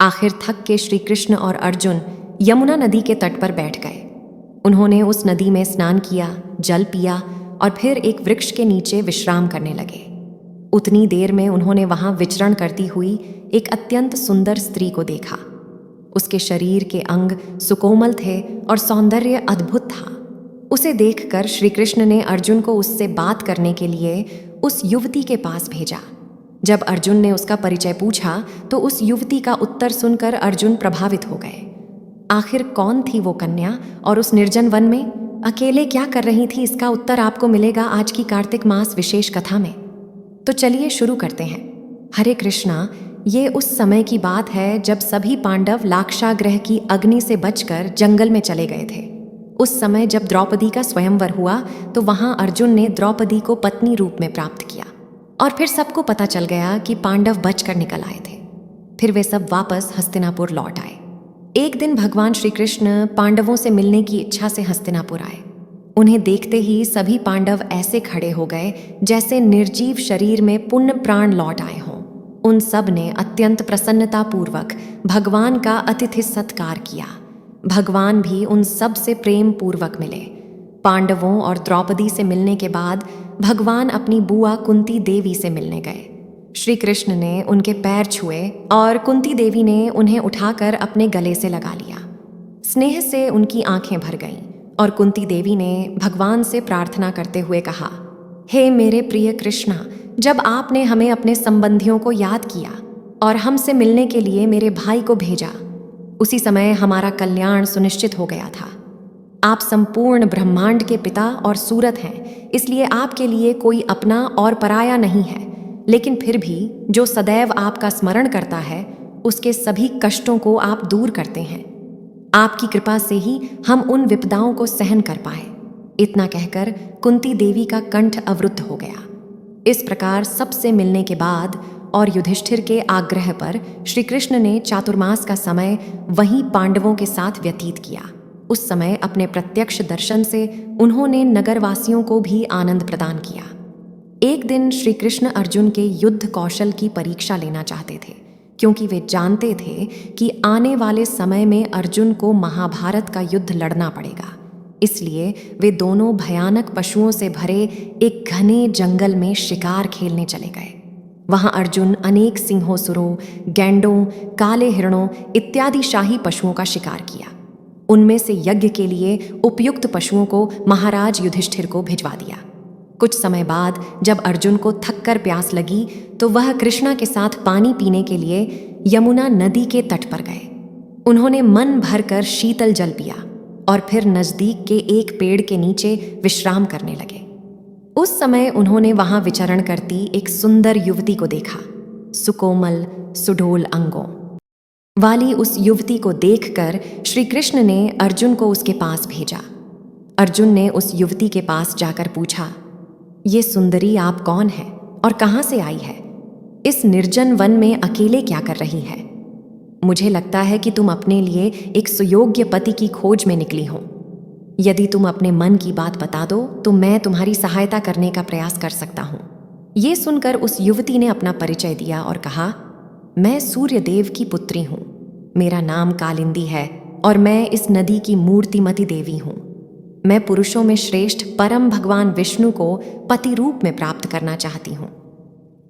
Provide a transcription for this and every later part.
आखिर थक के श्री कृष्ण और अर्जुन यमुना नदी के तट पर बैठ गए। उन्होंने उस नदी में स्नान किया, जल पिया और फिर एक वृक्ष के नीचे विश्राम करने लगे। उतनी देर में उन्होंने वहां विचरण करती हुई एक अत्यंत सुंदर स्त्री को देखा। उसके शरीर के अंग सुकोमल थे और सौंदर्य अद्भुत था। उसे देखकर श्री कृष्ण ने अर्जुन को उससे बात करने के लिए उस युवती के पास भेजा। जब अर्जुन ने उसका परिचय पूछा तो उस युवती का उत्तर सुनकर अर्जुन प्रभावित हो गए। आखिर कौन थी वो कन्या और उस निर्जन वन में अकेले क्या कर रही थी, इसका उत्तर आपको मिलेगा आज की कार्तिक मास विशेष कथा में। तो चलिए शुरू करते हैं। हरे कृष्णा, ये उस समय की बात है जब सभी पांडव लाक्षागृह की अग्नि से बचकर जंगल में चले गए थे। उस समय जब द्रौपदी का स्वयंवर हुआ तो वहां अर्जुन ने द्रौपदी को पत्नी रूप में प्राप्त किया और फिर सबको पता चल गया कि पांडव बचकर निकल आए थे। फिर वे सब वापस हस्तिनापुर लौट आए। एक दिन भगवान श्री कृष्ण पांडवों से मिलने की इच्छा से हस्तिनापुर आए। उन्हें देखते ही सभी पांडव ऐसे खड़े हो गए जैसे निर्जीव शरीर में पुण्य प्राण लौट आए हों। उन सब ने अत्यंत प्रसन्नतापूर्वक भगवान का अतिथि सत्कार किया। भगवान भी उन सब से प्रेम पूर्वक मिले। पांडवों और द्रौपदी से मिलने के बाद भगवान अपनी बुआ कुंती देवी से मिलने गए। श्री कृष्ण ने उनके पैर छुए और कुंती देवी ने उन्हें उठाकर अपने गले से लगा लिया। स्नेह से उनकी आंखें भर गईं और कुंती देवी ने भगवान से प्रार्थना करते हुए कहा, हे मेरे प्रिय कृष्णा, जब आपने हमें अपने संबंधियों को याद किया और हमसे मिलने के लिए मेरे भाई को भेजा, उसी समय हमारा कल्याण सुनिश्चित हो गया था। आप संपूर्ण ब्रह्मांड के पिता और सूरत हैं, इसलिए आपके लिए कोई अपना और पराया नहीं है। लेकिन फिर भी जो सदैव आपका स्मरण करता है उसके सभी कष्टों को आप दूर करते हैं। आपकी कृपा से ही हम उन विपदाओं को सहन कर पाए। इतना कहकर कुंती देवी का कंठ अवरुद्ध हो गया। इस प्रकार सबसे मिलने के बाद और युधिष्ठिर के आग्रह पर श्री कृष्ण ने चातुर्मास का समय वहीं पांडवों के साथ व्यतीत किया। उस समय अपने प्रत्यक्ष दर्शन से उन्होंने नगरवासियों को भी आनंद प्रदान किया। एक दिन श्री कृष्ण अर्जुन के युद्ध कौशल की परीक्षा लेना चाहते थे, क्योंकि वे जानते थे कि आने वाले समय में अर्जुन को महाभारत का युद्ध लड़ना पड़ेगा। इसलिए वे दोनों भयानक पशुओं से भरे एक घने जंगल में शिकार खेलने चले गए। वहां अर्जुन अनेक सिंहों, गैंडों, काले हिरणों इत्यादि शाही पशुओं का शिकार किया। उनमें से यज्ञ के लिए उपयुक्त पशुओं को महाराज युधिष्ठिर को भिजवा दिया। कुछ समय बाद जब अर्जुन को थक कर प्यास लगी तो वह कृष्णा के साथ पानी पीने के लिए यमुना नदी के तट पर गए। उन्होंने मन भरकर शीतल जल पिया और फिर नजदीक के एक पेड़ के नीचे विश्राम करने लगे। उस समय उन्होंने वहां विचरण करती एक सुंदर युवती को देखा। सुकोमल सुडोल अंगों वाली उस युवती को देखकर श्री कृष्ण ने अर्जुन को उसके पास भेजा। अर्जुन ने उस युवती के पास जाकर पूछा, ये सुंदरी आप कौन है और कहाँ से आई है? इस निर्जन वन में अकेले क्या कर रही है? मुझे लगता है कि तुम अपने लिए एक सुयोग्य पति की खोज में निकली हो। यदि तुम अपने मन की बात बता दो तो मैं तुम्हारी सहायता करने का प्रयास कर सकता हूँ। ये सुनकर उस युवती ने अपना परिचय दिया और कहा, मैं सूर्यदेव की पुत्री हूँ। मेरा नाम कालिंदी है और मैं इस नदी की मूर्तिमती देवी हूँ। मैं पुरुषों में श्रेष्ठ परम भगवान विष्णु को पति रूप में प्राप्त करना चाहती हूँ।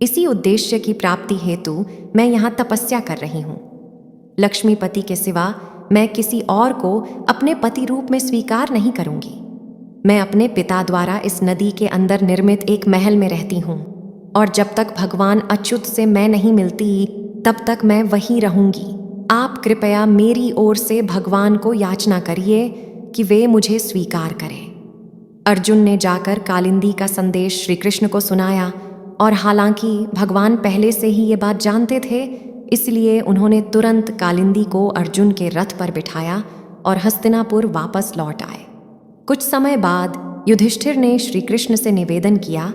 इसी उद्देश्य की प्राप्ति हेतु मैं यहाँ तपस्या कर रही हूँ। लक्ष्मीपति के सिवा मैं किसी और को अपने पति रूप में स्वीकार नहीं करूँगी। मैं अपने पिता द्वारा इस नदी के अंदर निर्मित एक महल में रहती हूँ और जब तक भगवान अच्युत से मैं नहीं मिलती तब तक मैं वहीं रहूँगी। आप कृपया मेरी ओर से भगवान को याचना करिए कि वे मुझे स्वीकार करें। अर्जुन ने जाकर कालिंदी का संदेश श्री कृष्ण को सुनाया और हालांकि भगवान पहले से ही ये बात जानते थे, इसलिए उन्होंने तुरंत कालिंदी को अर्जुन के रथ पर बिठाया और हस्तिनापुर वापस लौट आए। कुछ समय बाद युधिष्ठिर ने श्री कृष्ण से निवेदन किया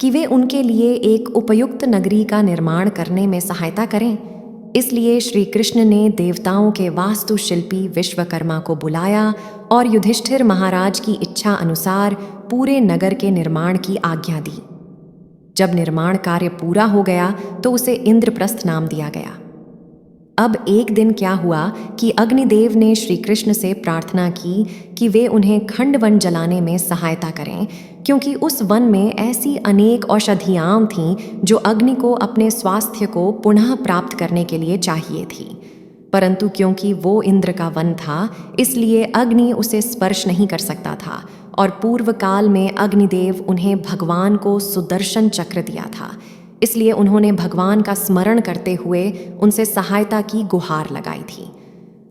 कि वे उनके लिए एक उपयुक्त नगरी का निर्माण करने में सहायता करें। इसलिए श्री कृष्ण ने देवताओं के वास्तुशिल्पी विश्वकर्मा को बुलाया और युधिष्ठिर महाराज की इच्छा अनुसार पूरे नगर के निर्माण की आज्ञा दी। जब निर्माण कार्य पूरा हो गया तो उसे इंद्रप्रस्थ नाम दिया गया। अब एक दिन क्या हुआ कि अग्निदेव ने श्री कृष्ण से प्रार्थना की कि वे उन्हें खंडवन जलाने में सहायता करें, क्योंकि उस वन में ऐसी अनेक औषधियाँ थीं जो अग्नि को अपने स्वास्थ्य को पुनः प्राप्त करने के लिए चाहिए थी। परंतु क्योंकि वो इंद्र का वन था, इसलिए अग्नि उसे स्पर्श नहीं कर सकता था, और पूर्व काल में अग्निदेव उन्हें भगवान को सुदर्शन चक्र दिया था। इसलिए उन्होंने भगवान का स्मरण करते हुए उनसे सहायता की गुहार लगाई थी।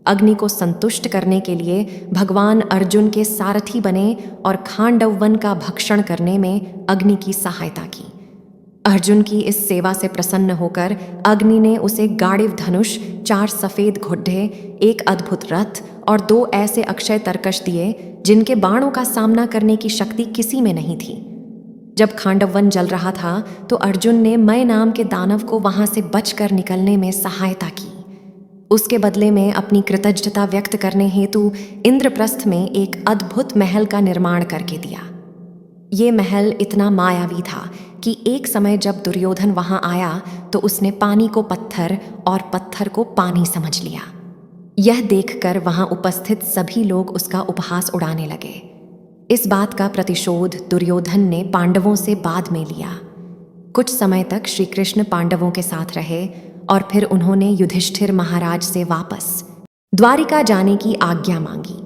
अग्नि को संतुष्ट करने के लिए भगवान अर्जुन के सारथी बने और खांडव वन का भक्षण करने में अग्नि की सहायता की। अर्जुन की इस सेवा से प्रसन्न होकर अग्नि ने उसे गांडीव धनुष, 4 सफेद घुड्डे, एक अद्भुत रथ और 2 ऐसे अक्षय तरकश दिए जिनके बाणों का सामना करने की शक्ति किसी में नहीं थी। जब खांडव वन जल रहा था तो अर्जुन ने मय नाम के दानव को वहां से बचकर निकलने में सहायता की। उसके बदले में अपनी कृतज्ञता व्यक्त करने हेतु इंद्रप्रस्थ में एक अद्भुत महल का निर्माण करके दिया। ये महल इतना मायावी था कि एक समय जब दुर्योधन वहां आया तो उसने पानी को पत्थर और पत्थर को पानी समझ लिया। यह देखकर वहां उपस्थित सभी लोग उसका उपहास उड़ाने लगे। इस बात का प्रतिशोध दुर्योधन ने पांडवों से बाद में लिया। कुछ समय तक श्री कृष्ण पांडवों के साथ रहे और फिर उन्होंने युधिष्ठिर महाराज से वापस द्वारिका जाने की आज्ञा मांगी।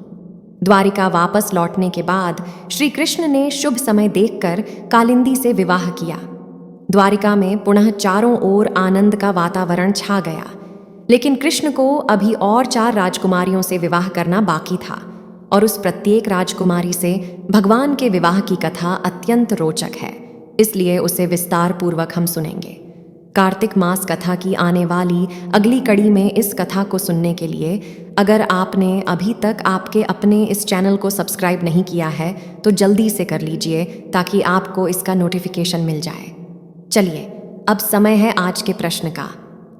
द्वारिका वापस लौटने के बाद श्री कृष्ण ने शुभ समय देखकर कालिंदी से विवाह किया। द्वारिका में पुनः चारों ओर आनंद का वातावरण छा गया, लेकिन कृष्ण को अभी और 4 राजकुमारियों से विवाह करना बाकी था, और उस प्रत्येक राजकुमारी से भगवान के विवाह की कथा अत्यंत रोचक है, इसलिए उसे विस्तार पूर्वक हम सुनेंगे। कार्तिक मास कथा की आने वाली अगली कड़ी में इस कथा को सुनने के लिए अगर आपने अभी तक आपके अपने इस चैनल को सब्सक्राइब नहीं किया है तो जल्दी से कर लीजिए, ताकि आपको इसका नोटिफिकेशन मिल जाए। चलिए, अब समय है आज के प्रश्न का।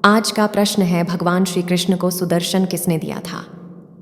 आज का प्रश्न है, भगवान श्री कृष्ण को सुदर्शन किसने दिया था?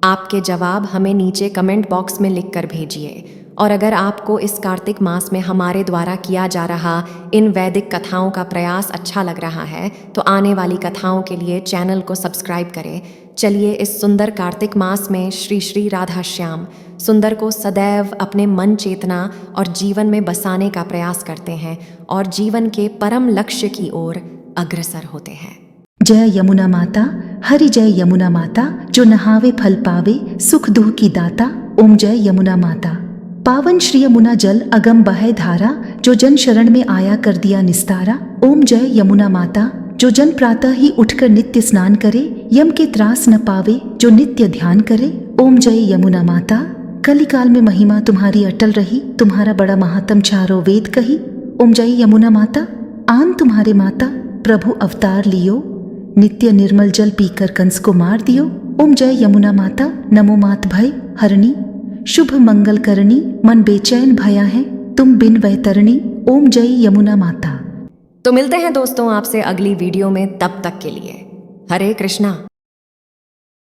आपके जवाब हमें नीचे कमेंट बॉक्स में लिख कर भेजिए। और अगर आपको इस कार्तिक मास में हमारे द्वारा किया जा रहा इन वैदिक कथाओं का प्रयास अच्छा लग रहा है तो आने वाली कथाओं के लिए चैनल को सब्सक्राइब करें। चलिए इस सुंदर कार्तिक मास में श्री श्री राधा श्याम सुंदर को सदैव अपने मन, चेतना और जीवन में बसाने का प्रयास करते हैं और जीवन के परम लक्ष्य की ओर अग्रसर होते हैं। जय यमुना माता, हरि जय यमुना माता, जो नहावे फल पावे, सुख दुख की दाता। ओम जय यमुना माता। पावन श्री यमुना जल अगम बहे धारा, जो जन शरण में आया कर दिया निस्तारा। ओम जय यमुना माता। जो जन प्रातः ही उठकर नित्य स्नान करे, यम के त्रास न पावे, जो नित्य ध्यान करे। ओम जय यमुना माता। कलिकाल में महिमा तुम्हारी अटल रही, तुम्हारा बड़ा महात्म चारों वेद कही। ओम जय यमुना माता। आन तुम्हारे माता प्रभु अवतार लियो, नित्य निर्मल जल पीकर कंस को मार दियो। ओम जय यमुना माता। नमो मात भय हरणी, शुभ मंगल करणी, मन बेचैन भया है तुम बिन वैतरणी। ओम जय यमुना माता। तो मिलते हैं दोस्तों आपसे अगली वीडियो में, तब तक के लिए हरे कृष्णा।